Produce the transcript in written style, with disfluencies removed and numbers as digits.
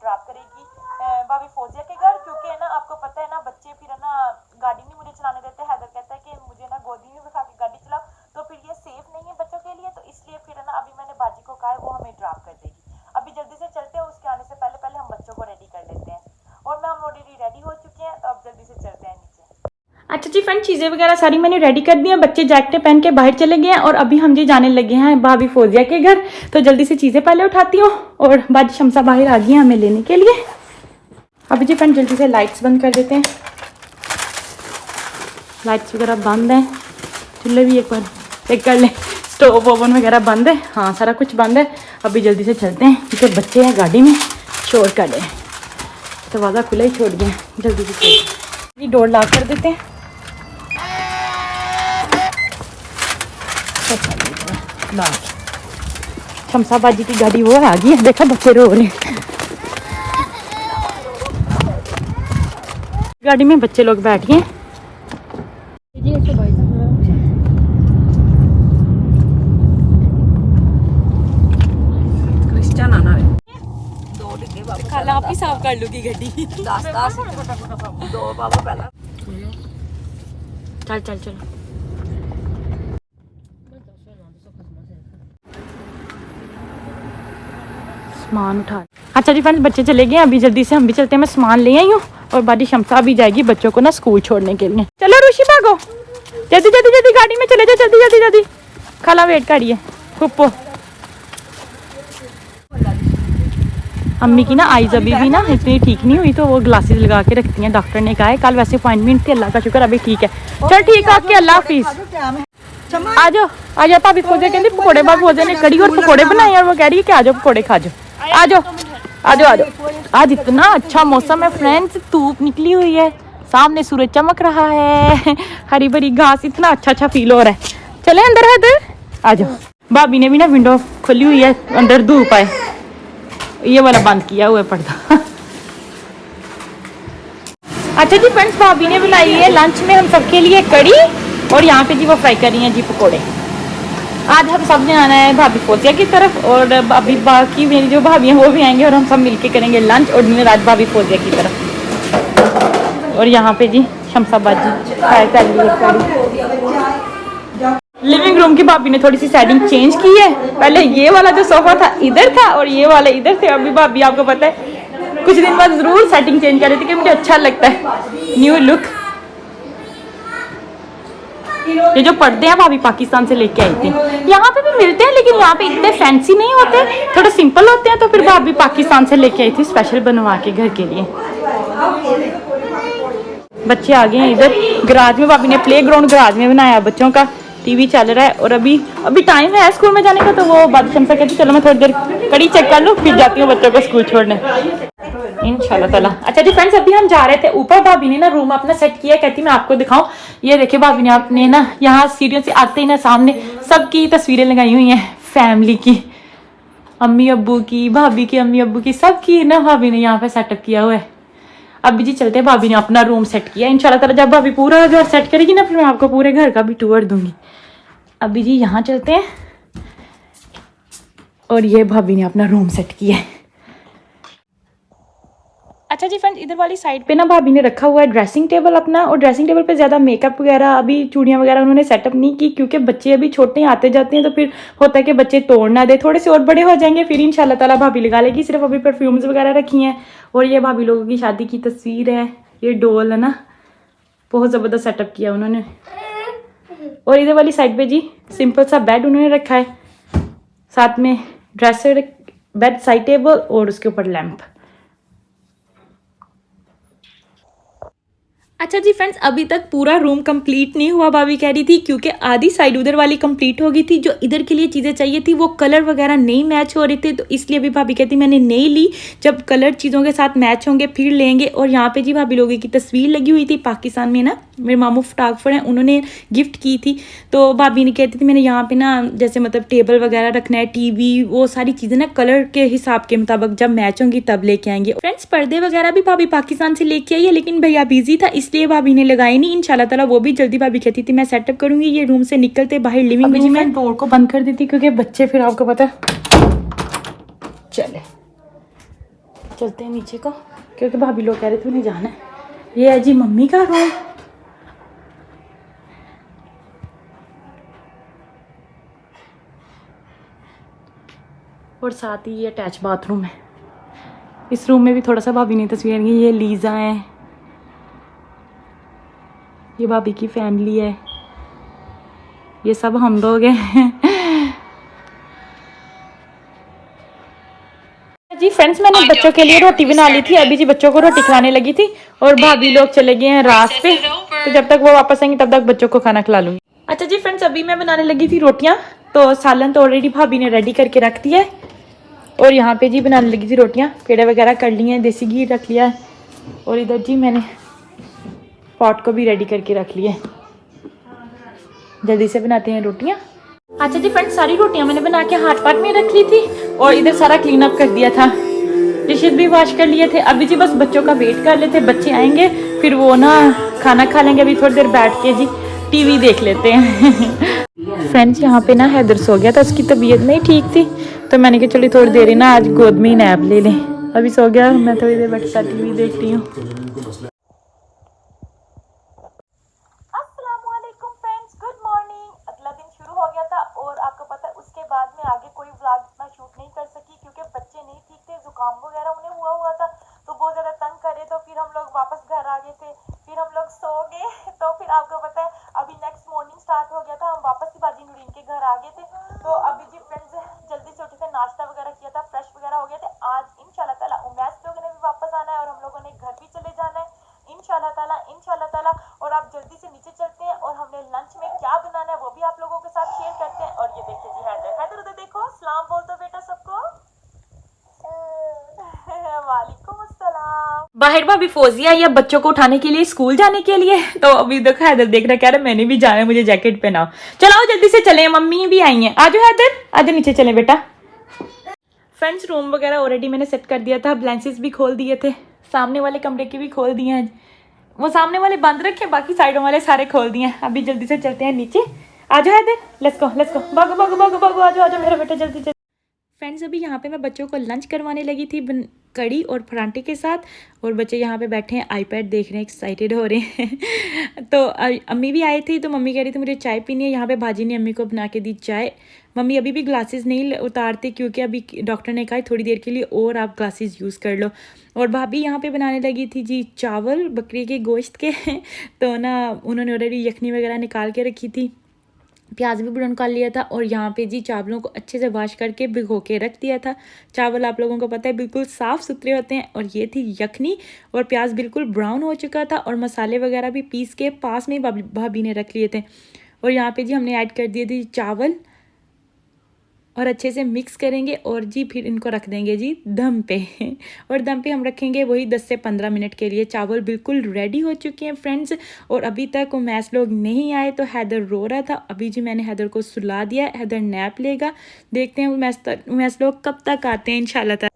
Drop करेगी भाभी फौजिया के घर, क्योंकि है ना आपको पता है ना बच्चे फिर है ना गाड़ी नहीं मुझे चलाने देते। हैदर कहता है कि मुझे ना गोदी में बिठा के गाड़ी चलाओ, तो फिर ये सेफ नहीं है बच्चों के लिए, तो इसलिए फिर है ना अभी मैंने बाजी को कहा है वो हमें ड्रॉप कर देगी। अभी जल्दी से चलते हैं, उसके आने से पहले पहले हम बच्चों को रेडी कर लेते हैं। और मैं हम ऑलरेडी रेडी हो चुके हैं, तो अब जल्दी से चलते हैं नीचे। अच्छा जी फ्रेंड, चीज़ें वगैरह सारी मैंने रेडी कर दी हैं, बच्चे जैकेटें पहन के बाहर चले गए हैं और अभी हम जी जाने लगे हैं भाभी फौजिया के घर। तो जल्दी से चीज़ें पहले उठाती हूँ और बाजी शमसा बाहर आ गई हैं हमें लेने के लिए। अभी जी फ्रेंड जल्दी से लाइट्स बंद कर देते हैं, लाइट्स वगैरह बंद हैं, चूल्हे भी एक बार चेक कर लें, स्टोव ओवन वगैरह बंद है, हाँ सारा कुछ बंद है। अभी जल्दी से चलते हैं क्योंकि बच्चे हैं गाड़ी में, शोर कर रहे हैं, दरवाज़ा खुला ही छोड़ दिया, जल्दी से ये डोर लॉक कर देते हैं। शमसा बाजी की गाड़ी वो आ गई है, देखा बच्चे रो रहे हैं, गाड़ी में बच्चे लोग बैठ गए। खाला आप ही साफ कर लूगी गड्डी। चल चल चल सामान उठा। अच्छा जी फ्रेंड्स बच्चे चले गए, अभी जल्दी से हम भी चलते हैं, मैं सामान ले आई हूँ और बाजी शमसा भी जाएगी बच्चों को ना स्कूल छोड़ने के लिए। चलो ऋषि भागो, जल्दी जल्दी जल्दी गाड़ी में चले जाओ, जल्दी जल्दी जल्दी, खाला वेट करिए। फुप्पो अम्मी की ना आईज अभी भी ना इतनी ठीक नहीं हुई, तो वो ग्लासेस लगा के रखती हैं, डॉक्टर ने कहा है। कल वैसे अपॉइंटमेंट थी, अल्लाह का शुक्र अभी ठीक है। चल ठीक है, ओके अल्लाह हाफिज। आ जाओ आ जाओ, भाभी फौजिया कहती पकौड़े, भाभी फौजिया ने कड़ी और पकौड़े बनाए और वो कह रही है कि आ जाओ पकौड़े खा जाओ, आ जाओ आ जाओ आ जाओ। आज इतना अच्छा मौसम है फ्रेंड्स, धूप निकली हुई है, सामने सूरज चमक रहा है, हरी भरी घास, इतना अच्छा अच्छा फील हो रहा है। चले अंदर है इधर, आ जाओ। भाभी ने भी ना विंडो खुली हुई है, अंदर धूप है, ये वाला बंद किया हुआ है पर्दा। अच्छा जी फ्रेंड्स, भाभी ने बनाई है लंच में हम सबके लिए कड़ी और यहाँ पे जी वो फ्राई कर रही हैं जी पकोड़े। आज हम सब ने आना है भाभी फौजिया की तरफ और अभी बाकी मेरी जो भाभी हैं वो भी आएंगे और हम सब मिलके करेंगे लंच और डिनर आज भाभी फौजिया की तरफ। और यहाँ पे जी शमसा बाजी फ्राई कर रही है कड़ी। लिविंग रूम की भाभी ने थोड़ी सी सेटिंग चेंज की है, पहले ये वाला जो सोफा था इधर था और ये वाला इधर थे। अभी भाभी आपको पता है कुछ दिन बाद जरूर सेटिंग चेंज कर रही थी कि मुझे अच्छा लगता है न्यू लुक। ये जो पर्दे हैं भाभी पाकिस्तान से लेके आई थी, यहाँ पे भी मिलते हैं लेकिन यहाँ पे इतने फैंसी नहीं होते, थोड़े सिंपल होते हैं, तो फिर भाभी पाकिस्तान से लेके आई थी स्पेशल बनवा के घर के लिए। बच्चे आ गए हैं इधर गराज में, भाभी ने प्ले ग्राउंड गराज में बनाया बच्चों का, टीवी चल रहा है और अभी टाइम है स्कूल में जाने का, तो वो बाजी शमसा कहती चलो मैं थोड़ी देर कड़ी चेक कर लूँ फिर जाती हूँ बच्चों को स्कूल छोड़ने इंशाल्लाह ताला। अच्छा जी फ्रेंड्स, अभी हम जा रहे थे ऊपर, भाभी ने ना रूम अपना सेट किया, कहती मैं आपको दिखाऊं। ये देखिए भाभी ने आपने ना यहाँ सीढ़ियों से आते ही ना सामने सबकी तस्वीरें लगाई हुई हैं फैमिली की, अम्मी अब्बू की, भाभी की अम्मी अब्बू की, सबकी ना भाभी ने यहाँ पे सेटअप किया हुआ है। अभी जी चलते हैं, भाभी ने अपना रूम सेट किया, इंशाल्लाह ताला जब भाभी पूरा घर सेट करेगी ना फिर मैं आपको पूरे घर का भी टूर दूंगी। अभी जी यहाँ चलते हैं और ये भाभी ने अपना रूम सेट किया है। अच्छा जी फ्रेंड्स, इधर वाली साइड पे ना भाभी ने रखा हुआ है ड्रेसिंग टेबल अपना, और ड्रेसिंग टेबल पे ज़्यादा मेकअप वगैरह अभी चूड़ियाँ वगैरह उन्होंने सेटअप नहीं की, क्योंकि बच्चे अभी छोटे हैं आते जाते हैं, तो फिर होता है कि बच्चे तोड़ ना दे, थोड़े से और बड़े हो जाएंगे फिर इंशाल्लाह ताला भाभी लगा लेगी। सिर्फ अभी परफ्यूम्स वगैरह रखी हैं और ये भाभी लोगों की शादी की तस्वीर है, ये डोल है ना, बहुत ज़बरदस्त सेटअप किया उन्होंने। और इधर वाली साइड पे जी सिंपल सा बेड उन्होंने रखा है, साथ में ड्रेसर, बेड साइड टेबल और उसके ऊपर लैंप। अच्छा जी फ्रेंड्स, अभी तक पूरा रूम कंप्लीट नहीं हुआ, भाभी कह रही थी, क्योंकि आधी साइड उधर वाली कंप्लीट हो गई थी, जो इधर के लिए चीज़ें चाहिए थी वो कलर वगैरह नहीं मैच हो रहे थे, तो इसलिए भी भाभी कहती मैंने नहीं ली, जब कलर चीज़ों के साथ मैच होंगे फिर लेंगे। और यहाँ पे जी भाभी लोगों की तस्वीर लगी हुई थी, पाकिस्तान में ना मेरे मामू फोटोग्राफर हैं, उन्होंने गिफ्ट की थी, तो भाभी ने कहती थी मैंने यहाँ पे ना जैसे मतलब टेबल वगैरह रखना है, टीवी, वो सारी चीज़ें ना कलर के हिसाब के मुताबिक जब मैच होंगी तब लेके आएंगे। फ्रेंड्स, पर्दे वगैरह भी भाभी पाकिस्तान से लेके आई है, लेकिन भैया बिजी था इसलिए भाभी ने लगाई नहीं, इंशाल्लाह ताला वो भी जल्दी भाभी कहती थी मैं सेटअप करूंगी। ये रूम से निकलते बाहर लिविंग रूम में डोर को बंद कर दी थी, क्योंकि बच्चे फिर आपको पता चलते हैं नीचे को, क्योंकि भाभी लोग कह रहे थे उन्हें जाना है। ये है जी मम्मी का रूम, और साथ ही ये अटैच बाथरूम है। इस रूम में भी थोड़ा सा भाभी ने तस्वीर ली। ये लीज़ा है, ये भाभी की फैमिली है, ये सब हम लोग हैं। जी फ्रेंड्स, मैंने बच्चों के लिए रोटी बना ली थी। अभी जी बच्चों को रोटी खिलाने लगी थी और भाभी लोग चले गए हैं रात पे, तो जब तक वो वापस आएंगे तब तक बच्चों को खाना खिला लूंगी। अच्छा जी फ्रेंड्स, अभी मैं बनाने लगी थी रोटियां, तो सालन तो ऑलरेडी भाभी ने रेडी करके रख दिया है, और यहाँ पे जी बनाने लगी थी रोटियां। पेड़े वगैरह कर लिए हैं, देसी घी रख लिया है, और इधर जी मैंने पॉट को भी रेडी करके रख लिया है। जल्दी से बनाते हैं रोटियां। अच्छा जी फ्रेंड्स, सारी रोटियां मैंने बना के हाथ पाट में रख ली थी, और इधर सारा क्लीन अप कर दिया था। डिशेज भी वॉश कर लिए थे। अभी जी बस बच्चों का वेट कर लेते, बच्चे आएंगे फिर वो ना खाना खा लेंगे। अभी थोड़ी देर बैठ के जी टीवी देख लेते हैं। फ्रेंड्स, यहाँ पे ना हैदर सो गया था, उसकी तबीयत नहीं ठीक थी, तो मैंने कहा चलो थोड़ी देर ना आज गोद में ही नैप ले लें। अभी सो गया, मैं थोड़ी देर बैठ कर टीवी देखती हूँ। अस्सलामुअलैकुम फ्रेंड्स, गुड मॉर्निंग। अगला दिन शुरू हो गया था, और आपको पता है उसके बाद में आगे कोई व्लॉग इतना शूट नहीं कर सकी, क्योंकि बच्चे नहीं ठीक थे, जुकाम वगैरह उन्हें हुआ था, तो बहुत ज़्यादा तंग करे। तो फिर हम लोग वापस घर आ गए थे, फिर हम लोग सो गए। तो फिर आपको पता है अभी नेक्स्ट मॉर्निंग स्टार्ट हो गया था, हम वापस ही बाजी नुरीन के घर आ गए थे। तो अभी जी फ्रेंड्स जल्दी से उठे थे, नाश्ता वगैरह किया था, फ्रेश वगैरह हो गए थे। आज इंशाल्लाह ताला उमैस लोगों ने भी वापस आना है, और हम लोगों ने घर भी चले जाना है इंशाल्लाह ताला। और आप जल्दी से नीचे चलते हैं, और हमने लंच में क्या बनाना है वो भी आप लोगों के साथ शेयर करते हैं। और ये देखिए जी हैदर उधर देखो, सलाम बोल दो बेटा सबको। वालेकुम अस्सलाम। बाहर भाभी फौजी आई है बच्चों को उठाने के लिए, स्कूल जाने के लिए। तो अभी देखो हैदर देख रहा, कह रहा मैंने भी जाना है, मुझे जैकेट पहनाओ। चलाओ जल्दी से चले, मम्मी भी आई हैं। आजो हैदर, आजो नीचे चले बेटा। फ्रेंड्स, रूम वगैरह ऑलरेडी मैंने सेट कर दिया था, ब्लैंकेट्स भी खोल दिए थे, सामने वाले कमरे के भी खोल दिए हैं। वो सामने वाले बंद रखे, बाकी साइडों वाले सारे खोल दिए हैं। अभी जल्दी से चलते हैं नीचे। आ जाओ हैदर, लेट्स गो भागो भागो भागो भागो, आ जाओ मेरा बेटा जल्दी जल्दी। फ्रेंड्स, अभी यहाँ पे मैं बच्चों को लंच करवाने लगी थी कड़ी और परांठे के साथ, और बच्चे यहाँ पे बैठे हैं आईपैड देख रहे हैं, एक्साइटेड हो रहे हैं। तो अम्मी भी आई थी, तो मम्मी कह रही थी मुझे चाय पीनी है। यहाँ पे भाजी ने अम्मी को बना के दी चाय। मम्मी अभी भी ग्लासेस नहीं उतारते, क्योंकि अभी डॉक्टर ने कहा थोड़ी देर के लिए और आप ग्लासेस यूज़ कर लो। और भाभी यहाँ पे बनाने लगी थी जी चावल बकरी के गोश्त के। तो ना उन्होंने ऑलरेडी यखनी वगैरह निकाल के रखी थी, प्याज भी ब्राउन कर लिया था, और यहाँ पे जी चावलों को अच्छे से वॉश करके भिगो के रख दिया था। चावल आप लोगों को पता है बिल्कुल साफ़ सुथरे होते हैं। और ये थी यखनी, और प्याज बिल्कुल ब्राउन हो चुका था, और मसाले वगैरह भी पीस के पास में भाभी ने रख लिए थे। और यहाँ पे जी हमने ऐड कर दिए थे चावल, और अच्छे से मिक्स करेंगे, और जी फिर इनको रख देंगे जी दम पे। और दम पे हम रखेंगे वही 10 से 15 मिनट के लिए। चावल बिल्कुल रेडी हो चुके हैं फ्रेंड्स, और अभी तक उमैस लोग नहीं आए, तो हैदर रो रहा था। अभी जी मैंने हैदर को सुला दिया, हैदर नैप लेगा। देखते हैं उमैस लोग कब तक आते हैं इंशाल्लाह।